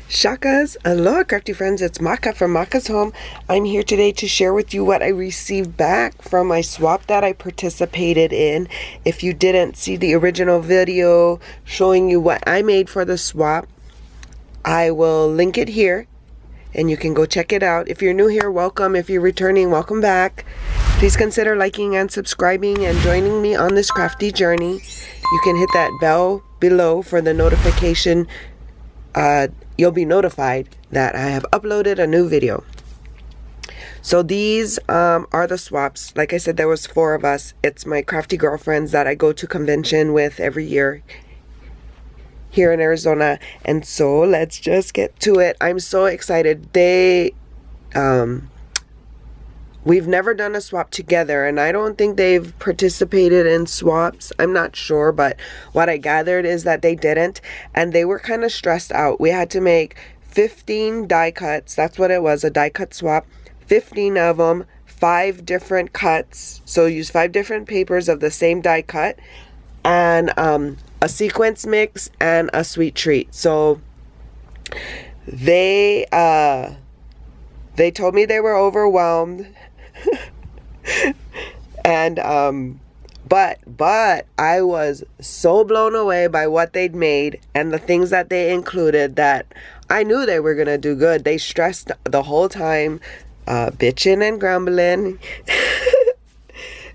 Shakas, aloha crafty friends, it's Maka from Makaz Home. I'm here today to share with you what I received back from my swap that I participated in. If you didn't see the original video showing you what I made for the swap, I will link it here and you can go check it out. If you're new here, welcome. If you're returning, welcome back. Please consider liking and subscribing and joining me on this crafty journey. You can hit that bell below for the notification. You'll be notified that I have uploaded a new video. So these are the swaps. Like I said, there was 4 of us. It's my crafty girlfriends that I go to convention with every year here in Arizona. And so let's just get to it. I'm so excited. We've never done a swap together, and I don't think they've participated in swaps. I'm not sure, but what I gathered is that they didn't, and they were kind of stressed out. We had to make 15 die cuts. That's what it was, a die cut swap. 15 of them, 5 different cuts. So use 5 different papers of the same die cut, and a sequence mix and a sweet treat. So they told me they were overwhelmed. And but I was so blown away by what they'd made and the things that they included that I knew they were gonna do good. They stressed the whole time, bitching and grumbling.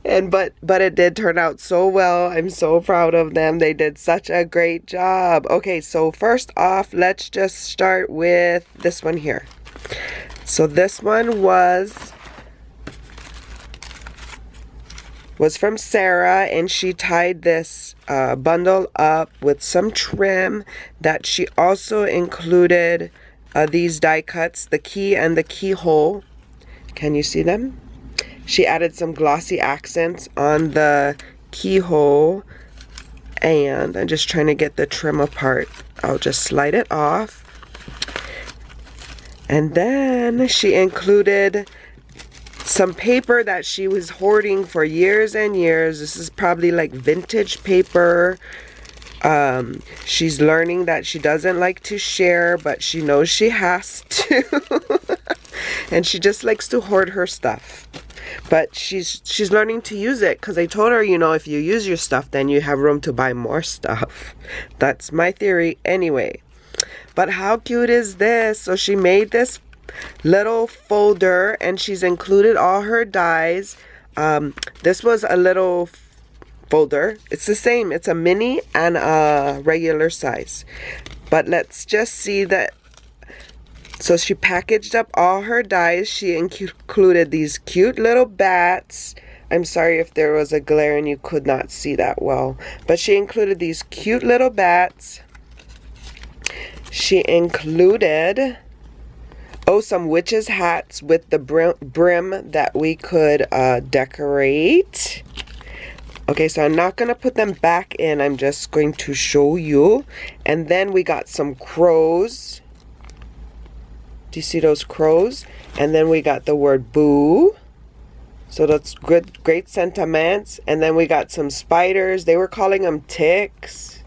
But it did turn out so well. I'm so proud of them. They did such a great job. Okay, so first off, let's just start with this one here. So this one was from Sarah, and she tied this bundle up with some trim that she also included these die cuts, the key and the keyhole. Can you see them? She added some glossy accents on the keyhole, and I'm just trying to get the trim apart. I'll just slide it off. And then she included some paper that she was hoarding for years and years. This is probably like vintage paper. She's learning that she doesn't like to share, but she knows she has to. And she just likes to hoard her stuff. But she's learning to use it, because I told her, you know, if you use your stuff, then you have room to buy more stuff. That's my theory anyway. But how cute is this? So she made this little folder, and she's included all her dies. This was a little folder. It's the same. It's a mini and a regular size. But let's just see that. So she packaged up all her dies. She included these cute little bats. I'm sorry if there was a glare and you could not see that well. But she included these cute little bats. She included some witches' hats with the brim that we could decorate. Okay, so I'm not going to put them back in. I'm just going to show you. And then we got some crows. Do you see those crows? And then we got the word boo. So that's good, great sentiments. And then we got some spiders. They were calling them ticks.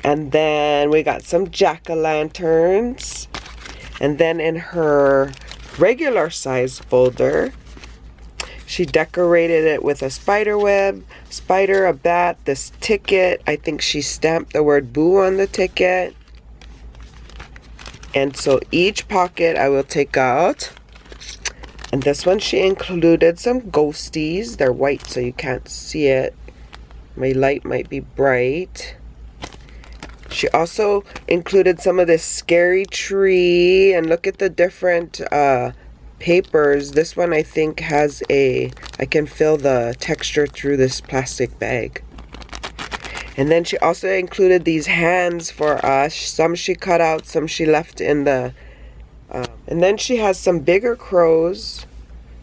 And then we got some jack-o'-lanterns. And then in her regular size folder, she decorated it with a spider web, spider, a bat, this ticket. I think she stamped the word boo on the ticket. And so each pocket I will take out. And this one she included some ghosties. They're white so you can't see it. My light might be bright. She also included some of this scary tree, and look at the different papers. This one I think has I can feel the texture through this plastic bag. And then she also included these hands for us. Some she cut out, some she left in the... and then she has some bigger crows.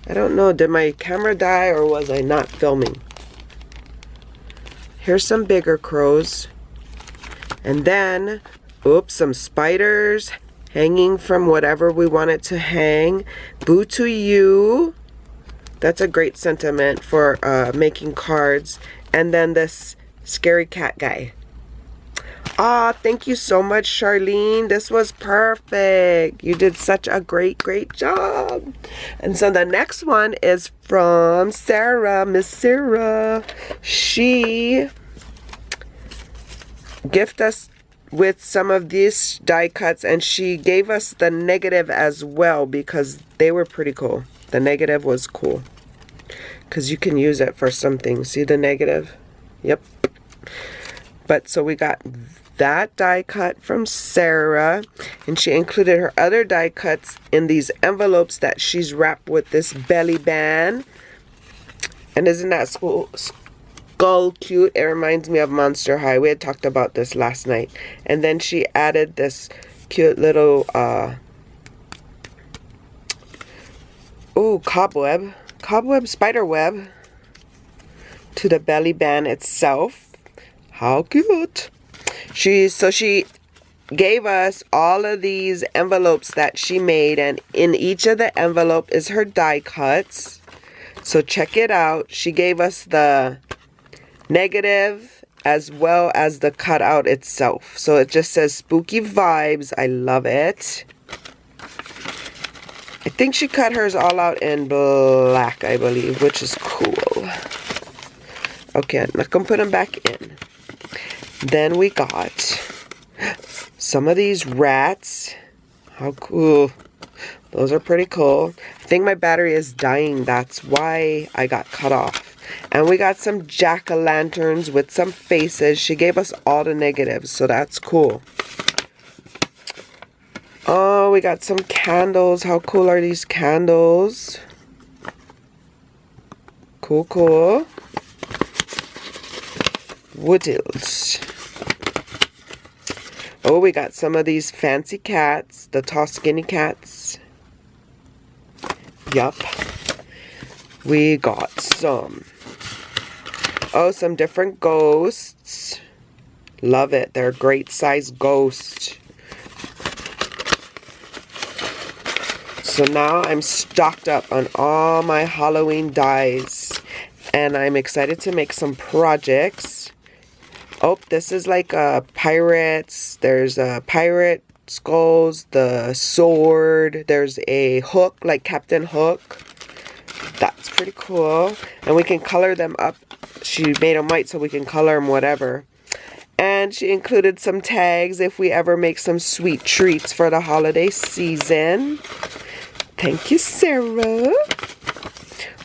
I don't know, did my camera die or was I not filming? Here's some bigger crows. And then, some spiders hanging from whatever we want it to hang. Boo to you. That's a great sentiment for making cards. And then this scary cat guy. Ah, thank you so much, Charlene. This was perfect. You did such a great job. And so the next one is from Sarah, Miss Sarah. She gifted us with some of these die cuts, and she gave us the negative as well because they were pretty cool. The negative was cool because you can use it for something. See the negative? Yep. But so we got that die cut from Sarah, and she included her other die cuts in these envelopes that she's wrapped with this belly band. And isn't that skull cute? It reminds me of Monster High. We had talked about this last night. And then she added this cute little cobweb spider web to the belly band itself. How cute. She gave us all of these envelopes that she made, and in each of the envelope is her die cuts. So check it out. She gave us the negative as well as the cutout itself. So it just says spooky vibes. I love it. I think she cut hers all out in black, I believe, which is cool. Okay, I'm not gonna put them back in. Then we got some of these rats. How cool. Those are pretty cool. I think my battery is dying. That's why I got cut off. And we got some jack-o'-lanterns with some faces. She gave us all the negatives, so that's cool. Oh, we got some candles. How cool are these candles? Cool. What else? Oh, we got some of these fancy cats. The tall, skinny cats. Yup. We got some different ghosts. Love it. They're great size ghosts. So now I'm stocked up on all my Halloween dies. And I'm excited to make some projects. Oh, this is like pirates. There's pirate skulls, the sword. There's a hook, like Captain Hook. That's pretty cool. And we can color them up. She made them white so we can color them whatever. And she included some tags if we ever make some sweet treats for the holiday season. Thank you, Sarah.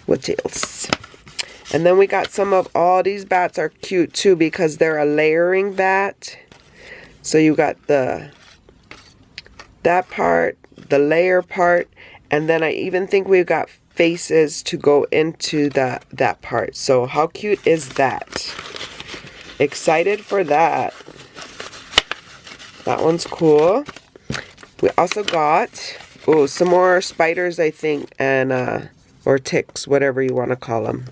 What else? And then we got some of all these bats are cute too because they're a layering bat. So you got that part, the layer part, and then I even think we've got faces to go into that part. So how cute is that? Excited for that. That one's cool. We also got some more spiders, I think, and or ticks, whatever you want to call them.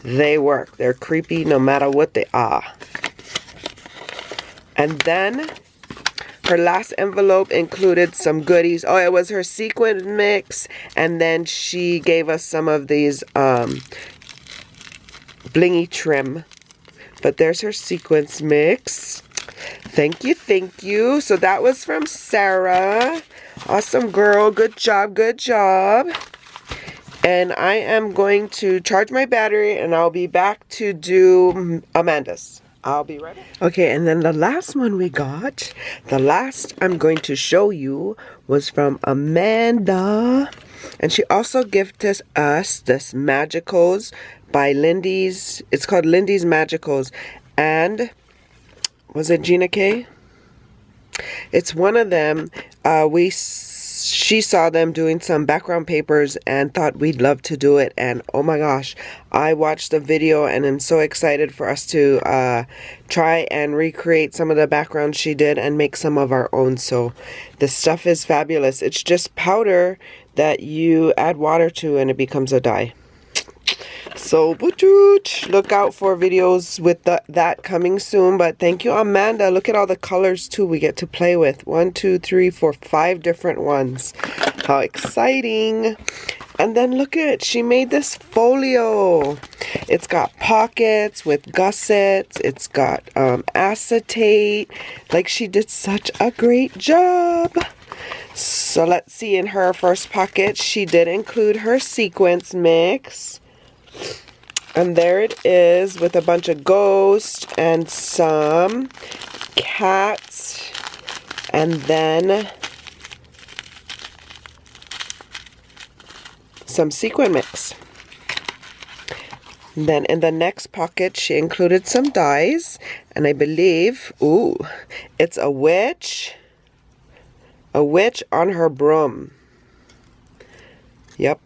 They work. They're creepy no matter what they are. And then her last envelope included some goodies. Oh, it was her sequin mix. And then she gave us some of these blingy trim. But there's her sequins mix. Thank you. So that was from Sarah. Awesome girl. Good job. And I am going to charge my battery and I'll be back to do Amanda's. I'll be right back. Okay, and then the last one we got, the last I'm going to show you was from Amanda. And she also gifted us this Magicals by Lindy's. It's called Lindy's Magicals. And was it Gina K? It's one of them. She saw them doing some background papers and thought we'd love to do it. And oh my gosh, I watched the video and I'm so excited for us to try and recreate some of the backgrounds she did and make some of our own. So this stuff is fabulous. It's just powder that you add water to and it becomes a dye. So look out for videos with that coming soon. But thank you, Amanda. Look at all the colors too we get to play with. 1, 2, 3, 4, 5 different ones. How exciting. And then look at it, she made this folio. It's got pockets with gussets. It's got acetate. Like, she did such a great job. So let's see, in her first pocket, she did include her sequence mix. And there it is with a bunch of ghosts and some cats. And then some sequin mix. And then in the next pocket, she included some dies. And I believe, ooh, it's a witch. A witch on her broom. Yep.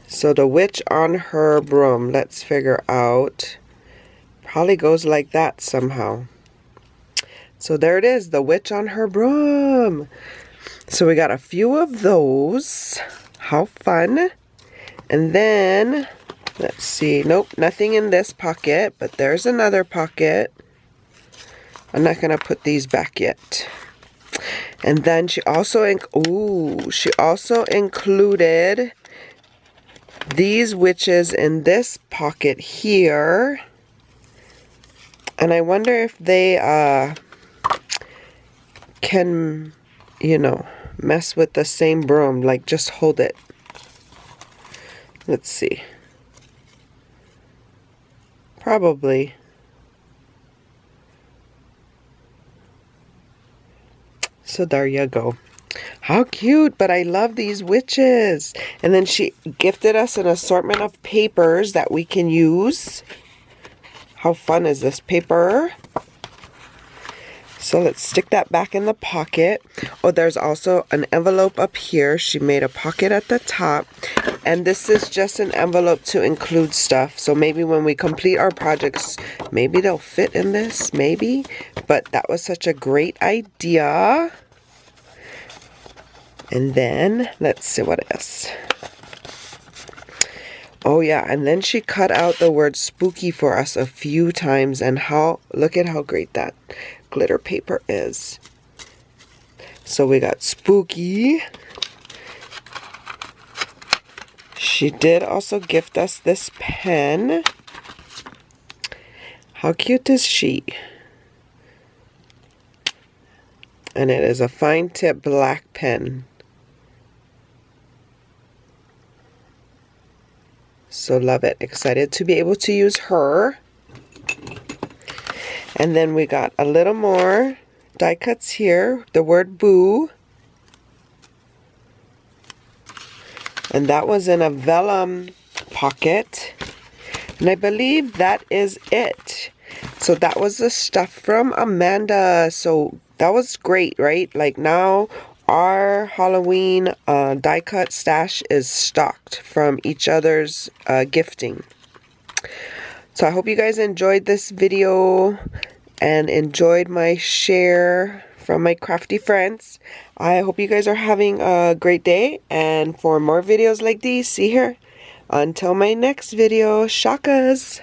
So the witch on her broom, let's figure out. Probably goes like that somehow. So there it is, the witch on her broom. So we got a few of those. How fun. And then, let's see. Nope, nothing in this pocket, but there's another pocket. I'm not going to put these back yet. And then she also, she also included these witches in this pocket here. And I wonder if they can, you know, mess with the same broom, like just hold it. Let's see. Probably. So there you go. How cute, but I love these witches. And then she gifted us an assortment of papers that we can use. How fun is this paper? So let's stick that back in the pocket. Oh, there's also an envelope up here. She made a pocket at the top. And this is just an envelope to include stuff. So maybe when we complete our projects, maybe they'll fit in this, maybe. But that was such a great idea. And then, let's see what else. Oh yeah, and then she cut out the word spooky for us a few times. And look at how great that glitter paper is. So we got spooky. She did also gift us this pen. How cute is she? And it is a fine tip black pen. So love it. Excited to be able to use her. And then we got a little more die cuts here. The word boo. And that was in a vellum pocket. And I believe that is it. So that was the stuff from Amanda. So that was great, right? Like now our Halloween die cut stash is stocked from each other's gifting. So I hope you guys enjoyed this video and enjoyed my share from my crafty friends. I hope you guys are having a great day. And for more videos like these, see here. Until my next video, shakas!